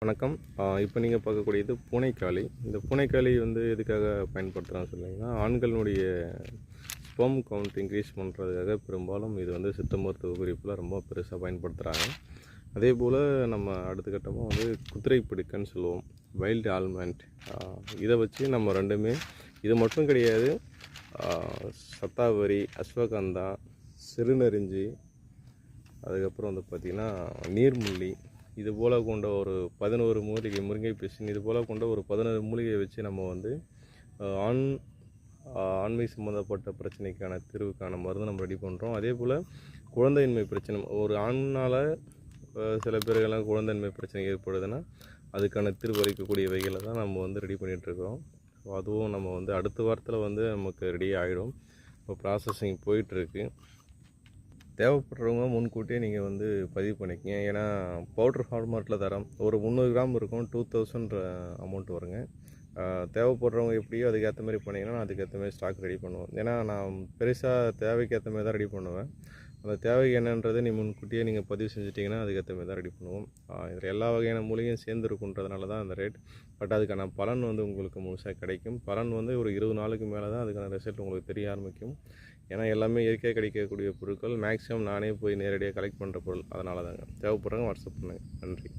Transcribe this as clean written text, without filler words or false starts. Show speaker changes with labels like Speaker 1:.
Speaker 1: வணக்கம். இப்போ நீங்கள் பார்க்கக்கூடியது பூனைக்காளி. இந்த பூனைக்காளி வந்து எதுக்காக பயன்படுத்துகிறான்னு சொன்னீங்கன்னா, ஆண்களுடைய ஸ்பெர்ம் கவுண்ட் இன்க்ரீஸ் பண்ணுறதுக்காக பெரும்பாலும் இது வந்து சித்த மருத்துவ குறிப்பில் ரொம்ப பெருசாக பயன்படுத்துகிறாங்க. அதே போல் நம்ம அடுத்த கட்டமாக வந்து குதிரை பிடுக்கன்னு சொல்லுவோம், வைல்டு ஆல்மண்ட். இதை வச்சு நம்ம ரெண்டுமே, இது மட்டும் கிடையாது, சத்தாவரி, அஸ்வகந்தா, சிறுநரிஞ்சி, அதுக்கப்புறம் வந்து பார்த்திங்கன்னா நீர்முள்ளி, இது போல் கொண்ட ஒரு 11 மூலிகை, முருங்கை பிசின், இது போல் கொண்ட ஒரு 11 மூலிகையை வச்சு நம்ம வந்து ஆண்மை சம்மந்தப்பட்ட பிரச்சனைக்கான தீர்வுக்கான மருந்து நம்ம ரெடி பண்ணுறோம். அதே போல் குழந்தையின்மை பிரச்சனை, ஒரு ஆணால் சில பேர்களெலாம் குழந்தையின்மை பிரச்சனை ஏற்படுதுன்னா அதுக்கான தீர்வு அளிக்கக்கூடிய வகையில் தான் நம்ம வந்து ரெடி பண்ணிகிட்ருக்கோம். ஸோ அதுவும் நம்ம வந்து அடுத்த வாரத்தில் வந்து நமக்கு ரெடி ஆகிடும். இப்போ ப்ராசஸிங் போயிட்டுருக்கு. தேவைப்படுறவங்க முன்கூட்டியே நீங்கள் வந்து பதிவு பண்ணிக்கங்க. ஏன்னா பவுட்ரு ஃபார்மேட்டில் தரோம். ஒரு 300 கிராம் இருக்கும், 2000 அமௌண்ட் வருங்க. தேவைப்படுறவங்க எப்படியோ அதுக்கேற்ற மாதிரி பண்ணிங்கன்னா நான் அதுக்கேற்ற மாதிரி ஸ்டாக் ரெடி பண்ணுவேன். ஏன்னா நான் பெருசாக தேவைக்கேற்ற மாதிரி தான் ரெடி பண்ணுவேன். அந்த தேவைக்கு என்னன்றது முன்கூட்டியே நீங்கள் பதிவு செஞ்சுட்டிங்கன்னா அதுக்கேற்ற மாதிரி தான் ரெடி பண்ணுவோம். இதில் எல்லா வகையான மூலிகையும் சேர்ந்துருக்குன்றதுனால தான் அந்த ரேட். பட் அதுக்கான பலன் வந்து உங்களுக்கு முழுசாக கிடைக்கும். பலன் வந்து ஒரு 20 நாளுக்கு மேலே தான் அதுக்கான ரிசல்ட் உங்களுக்கு தெரிய ஆரம்பிக்கும். ஏன்னா எல்லாமே இயற்கையாக கிடைக்கக்கூடிய பொருட்கள், மேக்ஸிமம் நானே போய் நேரடியாக கலெக்ட் பண்ணுற பொருள். அதனால தாங்க. தேவைப்படுறவங்க வாட்ஸ்அப் பண்ணுங்கள். நன்றி.